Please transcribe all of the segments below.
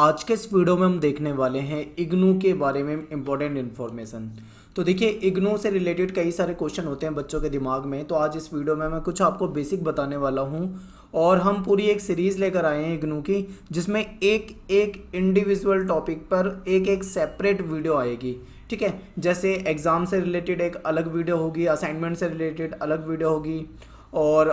आज के इस वीडियो में हम देखने वाले हैं इग्नू के बारे में इम्पोर्टेंट इन्फॉर्मेशन। तो देखिए, इग्नू से रिलेटेड कई सारे क्वेश्चन होते हैं बच्चों के दिमाग में। तो आज इस वीडियो में मैं कुछ आपको बेसिक बताने वाला हूं और हम पूरी एक सीरीज़ लेकर आए हैं इग्नू की, जिसमें एक एक इंडिविजुअल टॉपिक पर एक एक सेपरेट वीडियो आएगी। ठीक है, जैसे एग्ज़ाम से रिलेटेड एक अलग वीडियो होगी, असाइनमेंट से रिलेटेड अलग वीडियो होगी और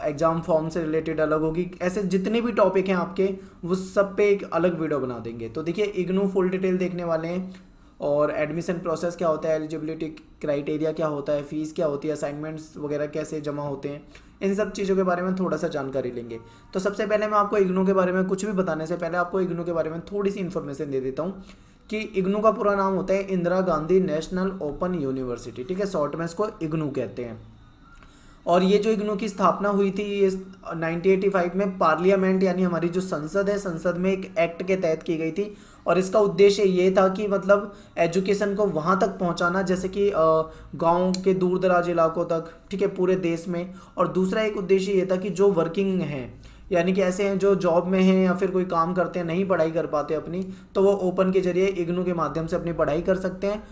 एग्ज़ाम फॉर्म से रिलेटेड अलग होगी। ऐसे जितने भी टॉपिक हैं आपके, वो सब पे एक अलग वीडियो बना देंगे। तो देखिए, इग्नू फुल डिटेल देखने वाले हैं और एडमिशन प्रोसेस क्या होता है, एलिजिबिलिटी क्राइटेरिया क्या होता है, फ़ीस क्या होती है, असाइनमेंट्स वगैरह कैसे जमा होते हैं, इन सब चीज़ों के बारे में थोड़ा सा जानकारी लेंगे। तो सबसे पहले मैं आपको इग्नू के बारे में कुछ भी बताने से पहले आपको इग्नू के बारे में थोड़ी सी इन्फॉर्मेशन दे देता हूँ कि इग्नू का पूरा नाम होता है Indira Gandhi national open university. ठीक है, शॉर्ट में इसको इग्नू कहते हैं। और ये जो इग्नू की स्थापना हुई थी ये 1985 में पार्लियामेंट यानी हमारी जो संसद है, संसद में एक एक्ट के तहत की गई थी। और इसका उद्देश्य ये था कि मतलब एजुकेशन को वहाँ तक पहुँचाना, जैसे कि गांव के दूर दराज इलाकों तक, ठीक है, पूरे देश में। और दूसरा एक उद्देश्य ये था कि जो वर्किंग हैं, यानी कि ऐसे हैं जो जॉब में हैं या फिर कोई काम करते हैं, नहीं पढ़ाई कर पाते अपनी, तो वो ओपन के जरिए इग्नू के माध्यम से अपनी पढ़ाई कर सकते हैं।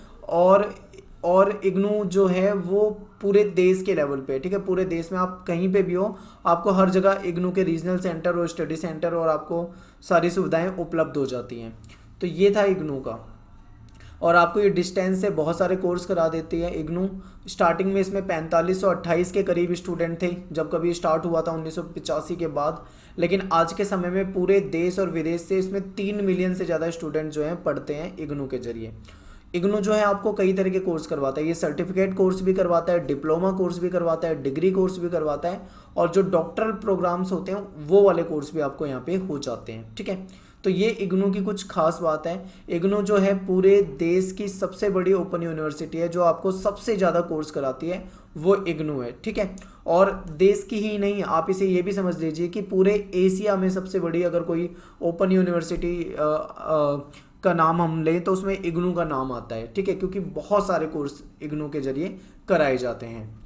और इग्नू जो है वो पूरे देश के लेवल पे, ठीक है, पूरे देश में आप कहीं पे भी हो, आपको हर जगह इग्नू के रीजनल सेंटर और स्टडी सेंटर और आपको सारी सुविधाएं उपलब्ध हो जाती हैं। तो ये था इग्नू का। और आपको ये डिस्टेंस से बहुत सारे कोर्स करा देती है इग्नू। स्टार्टिंग में इसमें 4528 के करीब स्टूडेंट थे जब कभी स्टार्ट हुआ था 1985 के बाद। लेकिन आज के समय में पूरे देश और विदेश से इसमें 3 मिलियन से ज़्यादा स्टूडेंट जो हैं पढ़ते हैं इग्नू के जरिए। इग्नू जो है आपको कई तरह के कोर्स करवाता है। ये सर्टिफिकेट कोर्स भी करवाता है, डिप्लोमा कोर्स भी करवाता है, डिग्री कोर्स भी करवाता है, और जो डॉक्टरल प्रोग्राम्स होते हैं वो वाले कोर्स भी आपको यहाँ पे हो जाते हैं। ठीक है, तो ये इग्नू की कुछ खास बात है। इग्नू जो है पूरे देश की सबसे बड़ी ओपन यूनिवर्सिटी है, जो आपको सबसे ज़्यादा कोर्स कराती है वो इग्नू है। ठीक है, और देश की ही नहीं, आप इसे ये भी समझ लीजिए कि पूरे एशिया में सबसे बड़ी अगर कोई ओपन यूनिवर्सिटी का नाम हम लें तो उसमें इग्नू का नाम आता है। ठीक है, क्योंकि बहुत सारे कोर्स इग्नू के जरिए कराए जाते हैं।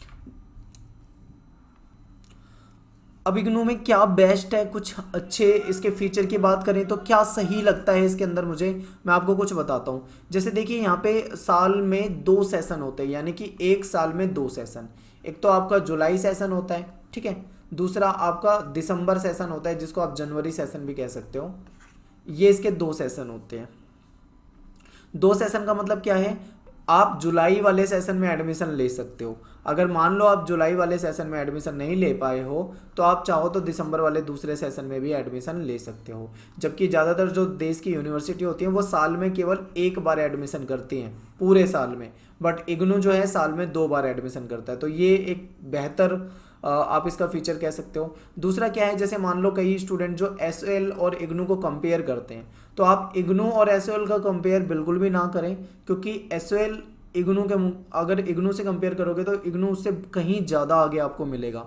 अब इग्नू में क्या बेस्ट है, कुछ अच्छे इसके फीचर की बात करें तो क्या सही लगता है इसके अंदर मुझे, मैं आपको कुछ बताता हूँ। जैसे देखिए, यहाँ पे साल में 2 सेशन होते हैं, यानी कि एक साल में 2 सेशन। एक तो आपका जुलाई सेशन होता है, ठीक है, दूसरा आपका दिसंबर सेशन होता है, जिसको आप जनवरी सेशन भी कह सकते हो। ये इसके 2 सेशन होते हैं। 2 सेशन का मतलब क्या है, आप जुलाई वाले सेशन में एडमिशन ले सकते हो। अगर मान लो आप जुलाई वाले सेशन में एडमिशन नहीं ले पाए हो तो आप चाहो तो दिसंबर वाले दूसरे सेशन में भी एडमिशन ले सकते हो। जबकि ज़्यादातर जो देश की यूनिवर्सिटी होती हैं वो साल में केवल एक बार एडमिशन करती हैं पूरे साल में, बट इग्नू जो है साल में 2 बार एडमिशन करता है। तो ये एक बेहतर आप इसका फीचर कह सकते हो। दूसरा क्या है, जैसे मान लो कई स्टूडेंट जो एसओएल और इग्नू को कंपेयर करते हैं, तो आप इग्नू और एसओएल का कंपेयर बिल्कुल भी ना करें, क्योंकि एसओएल इग्नू के अगर इग्नू से कंपेयर करोगे तो इग्नू उससे कहीं ज़्यादा आगे आपको मिलेगा।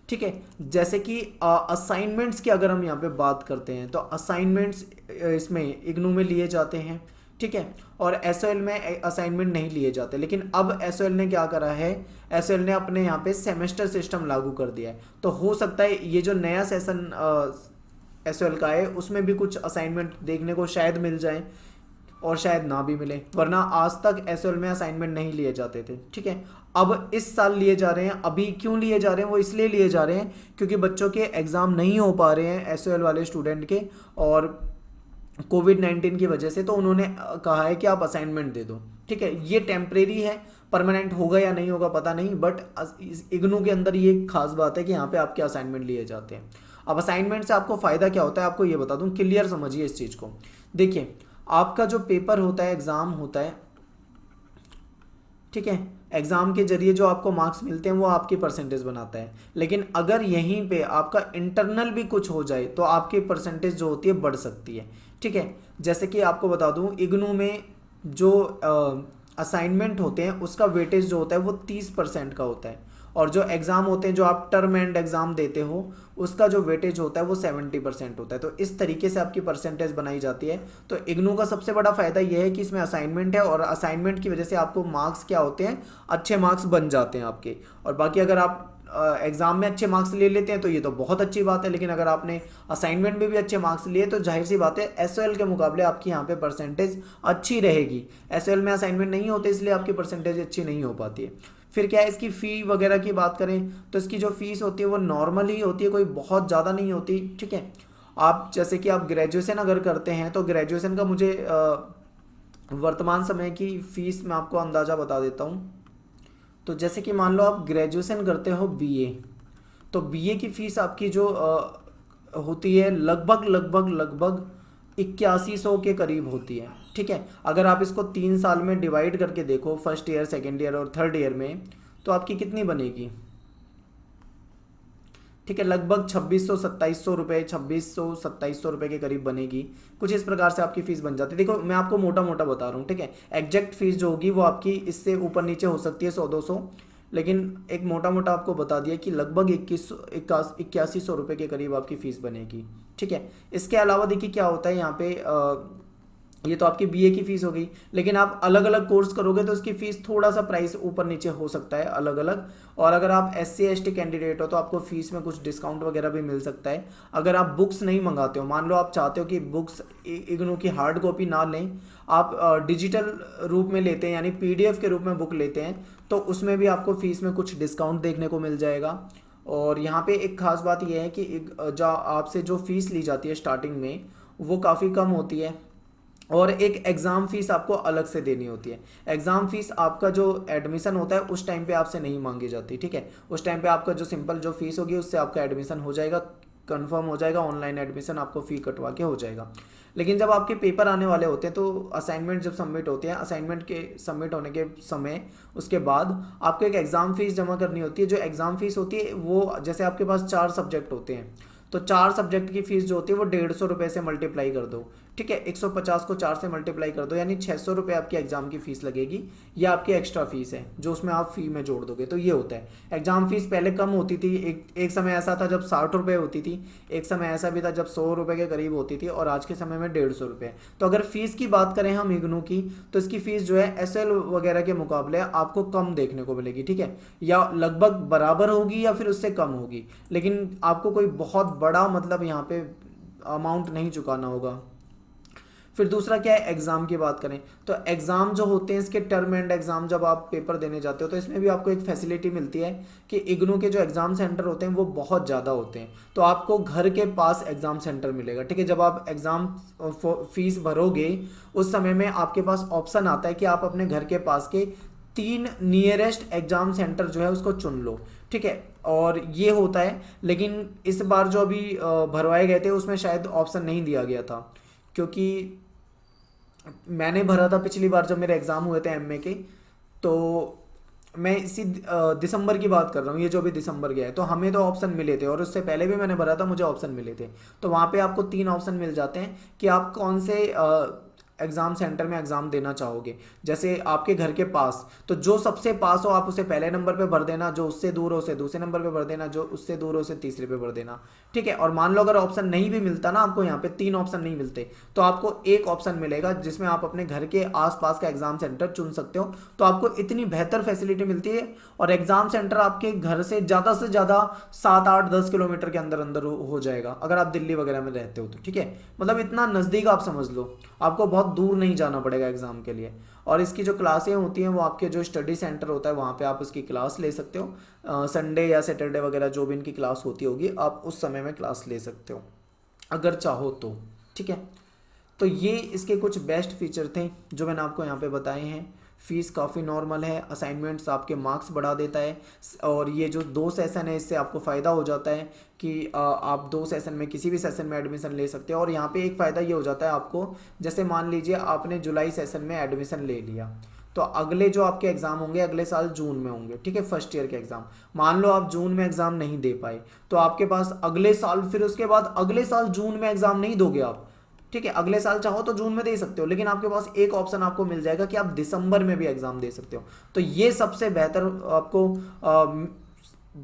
ठीक है, जैसे कि असाइनमेंट्स की अगर हम यहाँ पे बात करते हैं तो असाइनमेंट्स इसमें इग्नू में लिए जाते हैं। ठीक है, और एसओएल में असाइनमेंट नहीं लिए जाते। लेकिन अब एसओएल ने क्या करा है, एसओएल ने अपने यहाँ पे सेमेस्टर सिस्टम लागू कर दिया है। तो हो सकता है ये जो नया सेशन एसओएल का है उसमें भी कुछ असाइनमेंट देखने को शायद मिल जाए और शायद ना भी मिले, वरना आज तक एसओएल में असाइनमेंट नहीं लिए जाते थे। ठीक है, अब इस साल लिए जा रहे हैं। अभी क्यों लिए जा रहे हैं, वो इसलिए लिए जा रहे हैं क्योंकि बच्चों के एग्ज़ाम नहीं हो पा रहे हैं एसओएल वाले स्टूडेंट के, और कोविड-19 की वजह से। तो उन्होंने कहा है कि आप असाइनमेंट दे दो। ठीक है, ये टेम्परेरी है, परमानेंट होगा या नहीं होगा पता नहीं, बट इग्नू के अंदर ये खास बात है कि यहाँ पे आपके असाइनमेंट लिए जाते हैं। अब असाइनमेंट से आपको फ़ायदा क्या होता है आपको ये बता दूँ, क्लियर समझिए इस चीज़ को। देखिए, आपका जो पेपर होता है, एग्ज़ाम होता है, ठीक है, एग्ज़ाम के जरिए जो आपको मार्क्स मिलते हैं वो आपकी परसेंटेज बनाता है। लेकिन अगर यहीं पे आपका इंटरनल भी कुछ हो जाए तो आपकी परसेंटेज जो होती है बढ़ सकती है। ठीक है, जैसे कि आपको बता दूं, इग्नू में जो असाइनमेंट होते हैं उसका वेटेज जो होता है वो 30% का होता है, और जो एग्ज़ाम होते हैं जो आप टर्म एंड एग्ज़ाम देते हो उसका जो वेटेज होता है वो 70% होता है। तो इस तरीके से आपकी परसेंटेज बनाई जाती है। तो इग्नू का सबसे बड़ा फ़ायदा ये है कि इसमें असाइनमेंट है, और असाइनमेंट की वजह से आपको मार्क्स क्या होते हैं, अच्छे मार्क्स बन जाते हैं आपके। और बाकी अगर आप एग्ज़ाम में अच्छे मार्क्स ले लेते हैं तो ये तो बहुत अच्छी बात है, लेकिन अगर आपने असाइनमेंट में भी अच्छे मार्क्स लिए तो जाहिर सी बात है एसओएल के मुकाबले आपकी यहाँ पे परसेंटेज अच्छी रहेगी। एसओएल में असाइनमेंट नहीं होते इसलिए आपकी परसेंटेज अच्छी नहीं हो पाती है। फिर क्या है, इसकी फ़ी वगैरह की बात करें तो इसकी जो फीस होती है वो नॉर्मल ही होती है, कोई बहुत ज़्यादा नहीं होती। ठीक है, आप जैसे कि आप ग्रेजुएशन अगर करते हैं तो ग्रेजुएशन का मुझे वर्तमान समय की फ़ीस मैं आपको अंदाज़ा बता देता हूँ। तो जैसे कि मान लो आप ग्रेजुएशन करते हो बीए, तो बीए की फ़ीस आपकी जो होती है लगभग 8100 के करीब होती है। ठीक है, अगर आप इसको 3 साल में डिवाइड करके देखो, फर्स्ट ईयर, सेकेंड ईयर और थर्ड ईयर में, तो आपकी कितनी बनेगी? ठीक है, लगभग 2600-2700 रुपये, 2600-2700 रुपये के करीब बनेगी। कुछ इस प्रकार से आपकी फ़ीस बन जाती है। देखो मैं आपको मोटा मोटा बता रहा हूँ, ठीक है, एग्जैक्ट फीस जो होगी वो आपकी इससे ऊपर नीचे हो सकती है 100-200, लेकिन एक मोटा मोटा आपको बता दिया कि लगभग 8100 रुपये के करीब आपकी फ़ीस बनेगी। ठीक है, इसके अलावा देखिए क्या होता है यहाँ पे, ये तो आपकी बीए की फ़ीस हो गई, लेकिन आप अलग अलग कोर्स करोगे तो उसकी फ़ीस थोड़ा सा प्राइस ऊपर नीचे हो सकता है अलग अलग। और अगर आप एससी एसटी कैंडिडेट हो तो आपको फ़ीस में कुछ डिस्काउंट वगैरह भी मिल सकता है। अगर आप बुक्स नहीं मंगाते हो, मान लो आप चाहते हो कि बुक्स इग्नू की हार्ड कॉपी ना लें, आप डिजिटल रूप में लेते हैं यानी पीडीएफ के रूप में बुक लेते हैं, तो उसमें भी आपको फ़ीस में कुछ डिस्काउंट देखने को मिल जाएगा। और यहाँ पे एक ख़ास बात यह है कि जो आपसे जो फ़ीस ली जाती है स्टार्टिंग में वो काफ़ी कम होती है, और एक एग्ज़ाम फ़ीस आपको अलग से देनी होती है। एग्ज़ाम फ़ीस आपका जो एडमिशन होता है उस टाइम पे आपसे नहीं मांगी जाती। ठीक है, उस टाइम पे आपका जो सिंपल जो फ़ीस होगी उससे आपका एडमिशन हो जाएगा, कंफर्म हो जाएगा, ऑनलाइन एडमिशन आपको फ़ी कटवा के हो जाएगा। लेकिन जब आपके पेपर आने वाले होते हैं तो असाइनमेंट जब सबमिट होते हैं, असाइनमेंट के सबमिट होने के समय उसके बाद आपको एक एग्ज़ाम फ़ीस जमा करनी होती है। जो एग्ज़ाम फ़ीस होती है वो, जैसे आपके पास 4 सब्जेक्ट होते हैं तो 4 सब्जेक्ट की फ़ीस जो होती है वो 150 रुपये से मल्टीप्लाई कर दो। ठीक है, 150 को 4 से मल्टीप्लाई कर दो, यानी 600 रुपये आपकी एग्ज़ाम की फ़ीस लगेगी। ये आपकी एक्स्ट्रा फ़ीस है जो उसमें आप फ़ी में जोड़ दोगे। तो ये होता है, एग्ज़ाम फ़ीस पहले कम होती थी, एक समय ऐसा था जब 60 रुपये होती थी, एक समय ऐसा भी था जब 100 रुपये के करीब होती थी, और आज के समय में 150 रुपये। तो अगर फ़ीस की बात करें हम इग्नू की, तो इसकी फ़ीस जो है एसएल वगैरह के मुकाबले आपको कम देखने को मिलेगी। ठीक है, या लगभग बराबर होगी या फिर उससे कम होगी, लेकिन आपको कोई बहुत बड़ा मतलब यहाँ पे अमाउंट नहीं चुकाना होगा। फिर दूसरा क्या है, एग्ज़ाम की बात करें तो एग्ज़ाम जो होते हैं इसके टर्म एंड एग्ज़ाम जब आप पेपर देने जाते हो तो इसमें भी आपको एक फैसिलिटी मिलती है कि इग्नू के जो एग्ज़ाम सेंटर होते हैं वो बहुत ज़्यादा होते हैं, तो आपको घर के पास एग्ज़ाम सेंटर मिलेगा। ठीक है, जब आप एग्ज़ाम फीस भरोगे उस समय में आपके पास ऑप्शन आता है कि आप अपने घर के पास के 3 नियरेस्ट एग्ज़ाम सेंटर जो है उसको चुन लो। ठीक है, और ये होता है, लेकिन इस बार जो अभी भरवाए गए थे उसमें शायद ऑप्शन नहीं दिया गया था, क्योंकि मैंने भरा था पिछली बार जब मेरे एग्ज़ाम हुए थे एमए के, तो मैं इसी दिसंबर की बात कर रहा हूँ, ये जो भी दिसंबर गया है, तो हमें तो ऑप्शन मिले थे, और उससे पहले भी मैंने भरा था, मुझे ऑप्शन मिले थे। तो वहाँ पे आपको 3 ऑप्शन मिल जाते हैं कि आप कौन से एग्ज़ाम सेंटर में एग्ज़ाम देना चाहोगे। जैसे आपके घर के पास, तो जो सबसे पास हो आप उसे पहले नंबर पे भर देना, जो उससे दूर हो उसे दूसरे नंबर पे भर देना, जो उससे दूर हो उसे तीसरे पे भर देना। ठीक है, और मान लो अगर ऑप्शन नहीं भी मिलता ना, आपको यहाँ पे 3 ऑप्शन नहीं मिलते, तो आपको एक ऑप्शन मिलेगा जिसमें आप अपने घर के आसपास का एग्ज़ाम सेंटर चुन सकते हो। तो आपको इतनी बेहतर फैसिलिटी मिलती है, और एग्ज़ाम सेंटर आपके घर से ज़्यादा 7-8-10 किलोमीटर के अंदर अंदर हो जाएगा अगर आप दिल्ली वगैरह में रहते हो तो। ठीक है, मतलब इतना नज़दीक आप समझ लो, आपको बहुत दूर नहीं जाना पड़ेगा एग्ज़ाम के लिए। और इसकी जो क्लासें होती हैं वो आपके जो स्टडी सेंटर होता है वहाँ पे आप उसकी क्लास ले सकते हो। संडे या सैटरडे वगैरह जो भी इनकी क्लास होती होगी आप उस समय में क्लास ले सकते हो अगर चाहो तो। ठीक है, तो ये इसके कुछ बेस्ट फीचर थे जो मैंने आपको यहाँ पे बताए हैं। फ़ीस काफ़ी नॉर्मल है, असाइनमेंट्स आपके मार्क्स बढ़ा देता है, और ये जो 2 सेशन है इससे आपको फ़ायदा हो जाता है कि आप 2 सेशन में किसी भी सेशन में एडमिशन ले सकते हो। और यहाँ पे एक फ़ायदा ये हो जाता है आपको, जैसे मान लीजिए आपने जुलाई सेशन में एडमिशन ले लिया, तो अगले जो आपके एग्ज़ाम होंगे अगले साल जून में होंगे। ठीक है, फर्स्ट ईयर के एग्ज़ाम, मान लो आप जून में एग्ज़ाम नहीं दे पाए, तो आपके पास अगले साल, फिर उसके बाद अगले साल जून में एग्ज़ाम नहीं दोगे आप। ठीक है, अगले साल चाहो तो जून में दे सकते हो, लेकिन आपके पास एक ऑप्शन आपको मिल जाएगा कि आप दिसंबर में भी एग्ज़ाम दे सकते हो। तो ये सबसे बेहतर आपको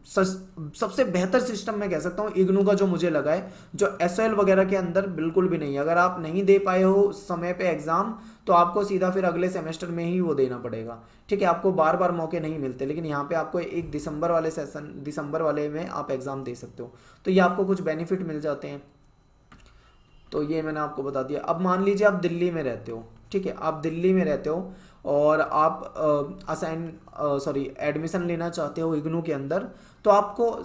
सबसे बेहतर सिस्टम मैं कह सकता हूँ इग्नू का जो मुझे लगा है, जो एसएल वगैरह के अंदर बिल्कुल भी नहीं है। अगर आप नहीं दे पाए हो समय पे एग्ज़ाम, तो आपको सीधा फिर अगले सेमेस्टर में ही वो देना पड़ेगा। ठीक है, आपको बार बार मौके नहीं मिलते, लेकिन यहाँ पे आपको एक दिसंबर वाले सेशन, दिसंबर वाले में आप एग्ज़ाम दे सकते हो, तो ये आपको कुछ बेनिफिट मिल जाते हैं। तो ये मैंने आपको बता दिया। अब मान लीजिए आप दिल्ली में रहते हो, ठीक है, आप दिल्ली में रहते हो और आप एडमिशन लेना चाहते हो इग्नू के अंदर, तो आपको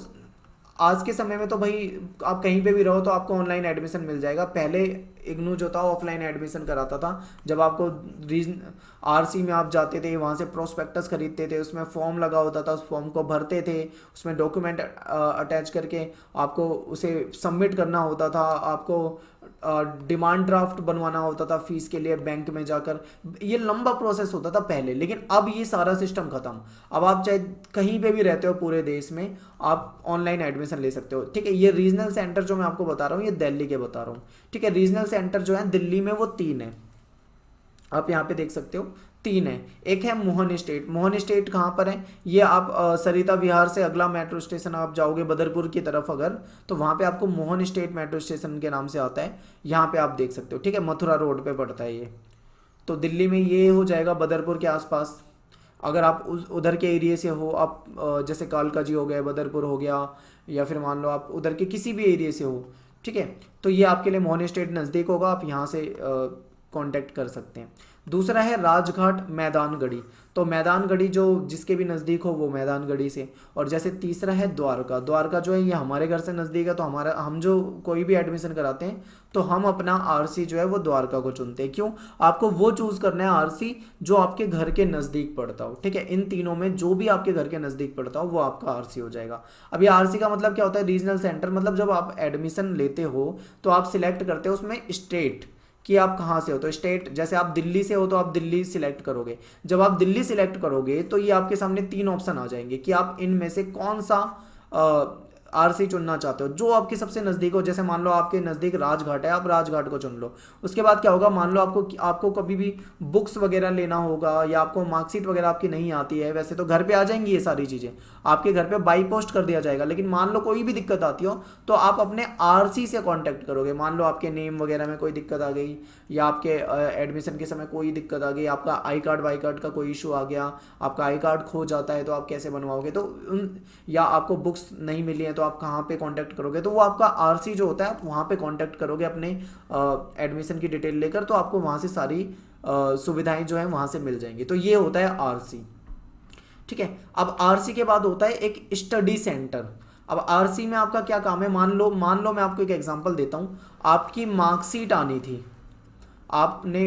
आज के समय में तो भाई आप कहीं पे भी रहो तो आपको ऑनलाइन एडमिशन मिल जाएगा। पहले इग्नू जो था ऑफलाइन एडमिशन कराता था। जब आपको रीजन आरसी में आप जाते थे, वहाँ से प्रोस्पेक्टस खरीदते थे, उसमें फॉर्म लगा होता था, उस फॉर्म को भरते थे, उसमें डॉक्यूमेंट अटैच करके आपको उसे सबमिट करना होता था, आपको डिमांड ड्राफ्ट बनवाना होता था फीस के लिए बैंक में जाकर। ये लंबा प्रोसेस होता था पहले, लेकिन अब ये सारा सिस्टम खत्म। अब आप चाहे कहीं पे भी रहते हो पूरे देश में, आप ऑनलाइन एडमिशन ले सकते हो। ठीक है, ये रीजनल सेंटर जो मैं आपको बता रहा हूँ ये दिल्ली के बता रहा हूँ। ठीक है, रीजनल सेंटर जो है दिल्ली में वो 3 है, आप यहाँ पे देख सकते हो 3 है। एक है मोहन स्टेट। मोहन स्टेट कहाँ पर है? ये आप सरिता विहार से अगला मेट्रो स्टेशन आप जाओगे बदरपुर की तरफ अगर, तो वहाँ पे आपको मोहन स्टेट मेट्रो स्टेशन के नाम से आता है, यहाँ पे आप देख सकते हो। ठीक है, मथुरा रोड पे पड़ता है ये। तो दिल्ली में ये हो जाएगा बदरपुर के आसपास। अगर आप उधर के एरिया से हो, आप जैसे कालका जी हो गए, बदरपुर हो गया, या फिर मान लो आप उधर के किसी भी एरिया से हो, ठीक है, तो ये आपके लिए मोहन स्टेट नज़दीक होगा, आप यहाँ से कांटेक्ट कर सकते हैं। दूसरा है राजघाट मैदानगढ़ी। तो मैदानगढ़ी जो जिसके भी नज़दीक हो वो मैदानगढ़ी से। और जैसे तीसरा है द्वारका। द्वारका जो है ये हमारे घर से नज़दीक है, तो हम जो कोई भी एडमिशन कराते हैं तो हम अपना आरसी जो है वो द्वारका को चुनते हैं। क्यों? आपको वो चूज़ करना है आरसी जो आपके घर के नज़दीक पड़ता हो। ठीक है, इन तीनों में जो भी आपके घर के नज़दीक पड़ता हो वो आपका आरसी हो जाएगा। अब ये आरसी का मतलब क्या होता है? Regional centre. मतलब जब आप एडमिशन लेते हो तो आप सिलेक्ट करते हो उसमें स्टेट कि आप कहाँ से हो। तो स्टेट, जैसे आप दिल्ली से हो तो आप दिल्ली सिलेक्ट करोगे। जब आप दिल्ली सिलेक्ट करोगे तो ये आपके सामने 3 ऑप्शन आ जाएंगे कि आप इनमें से कौन सा आरसी चुनना चाहते हो, जो आपके सबसे नज़दीक हो। जैसे मान लो आपके नज़दीक राजघाट है, आप राजघाट को चुन लो। उसके बाद क्या होगा, मान लो आपको कभी भी बुक्स वगैरह लेना होगा या आपको मार्कशीट वगैरह आपकी नहीं आती है, वैसे तो घर पे आ जाएंगी ये सारी चीज़ें, आपके घर पे बाई पोस्ट कर दिया जाएगा। लेकिन मान लो कोई भी दिक्कत आती हो तो आप अपने आरसी से कांटेक्ट करोगे। मान लो आपके नेम वगैरह में कोई दिक्कत आ गई, या आपके एडमिशन के समय कोई दिक्कत आ गई, आपका आई कार्ड वाई कार्ड का कोई इशू आ गया, आपका आई कार्ड खो जाता है तो आप कैसे बनवाओगे, तो या आपको बुक्स नहीं मिली हैं तो आप कहाँ पे कांटेक्ट करोगे, तो वो आपका आरसी जो होता है आप वहाँ पे कांटेक्ट करोगे अपने एडमिशन की डिटेल लेकर, तो आपको वहाँ से सारी सुविधाएं जो है वहाँ से मिल जाएंगी। तो ये होता है आरसी। ठीक है, अब आरसी के बाद होता है एक स्टडी सेंटर। अब आरसी में आपका क्या काम है? मान लो मैं आपको एक एग्जांपल देता हूँ। आपकी मार्कशीट आनी थी, आपने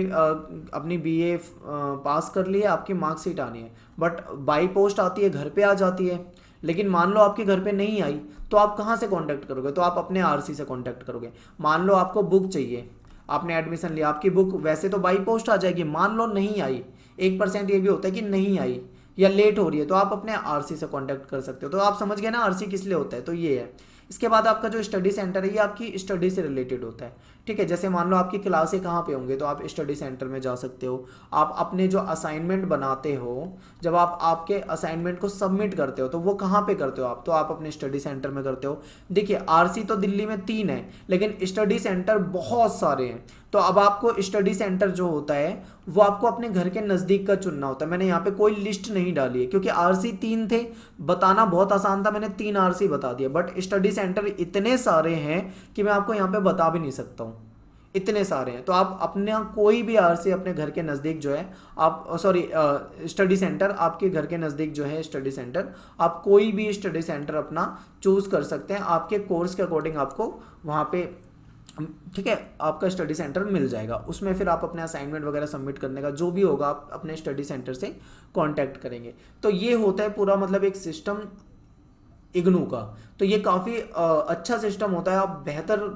अपनी बीए पास कर ली है, आपकी मार्कशीट आनी है, बट बाई पोस्ट आती है, घर पे आ जाती है। लेकिन मान लो आपके घर पे नहीं आई, तो आप कहाँ से कांटेक्ट करोगे? तो आप अपने आरसी से कांटेक्ट करोगे। मान लो आपको बुक चाहिए, आपने एडमिशन लिया, आपकी बुक वैसे तो बाई पोस्ट आ जाएगी, मान लो नहीं आई, 1% ये भी होता है कि नहीं आई या लेट हो रही है, तो आप अपने आरसी से कांटेक्ट कर सकते हो। तो आप समझ गए ना आरसी किस लिए होता है, तो ये है। इसके बाद आपका जो स्टडी सेंटर है ये आपकी स्टडी से रिलेटेड होता है। ठीक है, जैसे मान लो आपकी क्लासें कहाँ पे होंगे, तो आप स्टडी सेंटर में जा सकते हो। आप अपने जो असाइनमेंट बनाते हो, जब आप आपके असाइनमेंट को सबमिट करते हो तो वो कहाँ पे करते हो आप? तो आप अपने स्टडी सेंटर में करते हो। देखिए, आरसी तो दिल्ली में 3 है, लेकिन स्टडी सेंटर बहुत सारे हैं। तो अब आपको स्टडी सेंटर जो होता है वो आपको अपने घर के नज़दीक का चुनना होता है। मैंने यहाँ पे कोई लिस्ट नहीं डाली है क्योंकि आरसी 3 थे, बताना बहुत आसान था, मैंने 3 आरसी बता दिया। बट स्टडी सेंटर इतने सारे हैं कि मैं आपको यहाँ पे बता भी नहीं सकता हूँ, इतने सारे हैं। तो आप अपना कोई भी आरसी अपने घर के नज़दीक जो है आप स्टडी सेंटर आपके घर के नज़दीक जो है स्टडी सेंटर, आप कोई भी स्टडी सेंटर अपना चूज़ कर सकते हैं। आपके कोर्स के अकॉर्डिंग आपको वहाँ पे, ठीक है, आपका स्टडी सेंटर मिल जाएगा। उसमें फिर आप अपने असाइनमेंट वगैरह सबमिट करने का जो भी होगा आप अपने स्टडी सेंटर से कांटेक्ट करेंगे। तो ये होता है पूरा मतलब एक सिस्टम इग्नू का। तो ये काफ़ी अच्छा सिस्टम होता है, आप बेहतर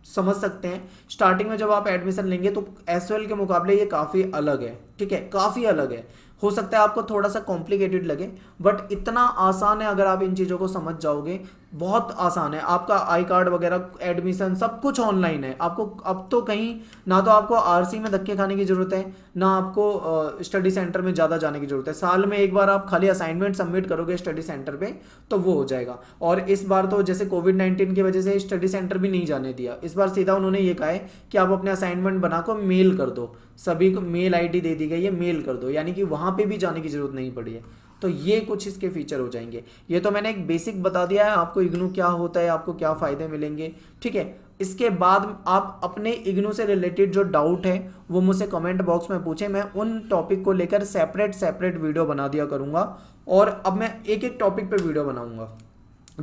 समझ सकते हैं। स्टार्टिंग में जब आप एडमिशन लेंगे तो एसओएल के मुकाबले ये काफ़ी अलग है। ठीक है, काफ़ी अलग है। हो सकता है आपको थोड़ा सा कॉम्प्लिकेटेड लगे, बट इतना आसान है। अगर आप इन चीज़ों को समझ जाओगे बहुत आसान है। आपका आई कार्ड वगैरह, एडमिशन सब कुछ ऑनलाइन है। आपको अब तो कहीं ना तो आपको आरसी में धक्के खाने की ज़रूरत है, ना आपको स्टडी सेंटर में ज़्यादा जाने की ज़रूरत है। साल में एक बार आप खाली असाइनमेंट सबमिट करोगे स्टडी सेंटर पे तो वो हो जाएगा। और इस बार तो जैसे कोविड-19 की वजह से स्टडी सेंटर भी नहीं जाने दिया, इस बार सीधा उन्होंने ये कहा है कि आप अपने असाइनमेंट बना को मेल कर दो, सभी को मेल आईडी दे दी गई है, मेल कर दो, यानी कि वहाँ पे भी जाने की ज़रूरत नहीं पड़ी है। तो ये कुछ इसके फीचर हो जाएंगे। ये तो मैंने एक बेसिक बता दिया है आपको, इग्नू क्या होता है, आपको क्या फ़ायदे मिलेंगे, ठीक है। इसके बाद आप अपने इग्नू से रिलेटेड जो डाउट है वो मुझसे कमेंट बॉक्स में पूछें, मैं उन टॉपिक को लेकर सेपरेट सेपरेट वीडियो बना दिया करूँगा। और अब मैं एक एक टॉपिक पे वीडियो बनाऊँगा,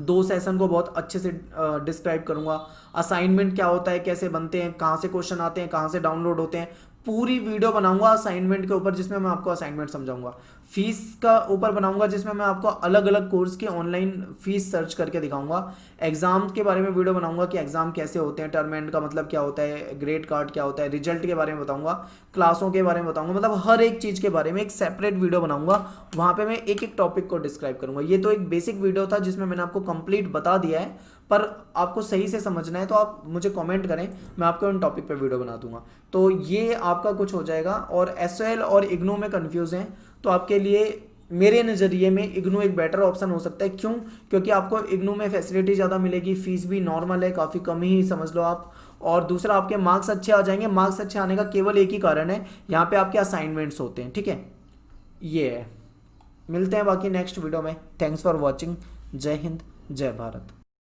2 सेशन को बहुत अच्छे से डिस्क्राइब करूँगा। असाइनमेंट क्या होता है, कैसे बनते हैं, कहाँ से क्वेश्चन आते हैं, कहाँ से डाउनलोड होते हैं, पूरी वीडियो बनाऊंगा असाइनमेंट के ऊपर जिसमें मैं आपको असाइनमेंट समझाऊंगा। फीस का ऊपर बनाऊंगा जिसमें मैं आपको अलग अलग कोर्स की ऑनलाइन फीस सर्च करके दिखाऊंगा। एग्जाम के बारे में वीडियो बनाऊंगा कि एग्जाम कैसे होते हैं, टर्म एंड का मतलब क्या होता है, ग्रेड कार्ड क्या होता है, रिजल्ट के बारे में बताऊंगा, क्लासों के बारे में बताऊंगा, मतलब हर एक चीज़ के बारे में एक सेपरेट वीडियो बनाऊंगा। वहाँ पे मैं एक एक टॉपिक को डिस्क्राइब करूंगा। ये तो एक बेसिक वीडियो था जिसमें मैंने आपको कंप्लीट बता दिया है, पर आपको सही से समझना है तो आप मुझे कमेंट करें, मैं आपको उन टॉपिक पे वीडियो बना दूंगा। तो ये आपका कुछ हो जाएगा। और एसओएल और इग्नू में कंफ्यूज हैं तो आपके लिए मेरे नज़रिए में इग्नू एक बेटर ऑप्शन हो सकता है। क्यों? क्योंकि आपको इग्नू में फैसिलिटी ज़्यादा मिलेगी, फीस भी नॉर्मल है, काफ़ी कम ही समझ लो आप। और दूसरा, आपके मार्क्स अच्छे आ जाएंगे। मार्क्स अच्छे आने का केवल एक ही कारण है, यहाँ पे आपके असाइनमेंट्स होते हैं, ठीक है। ये है, मिलते हैं बाकी नेक्स्ट वीडियो में। Thanks for watching. जय हिंद, जय भारत।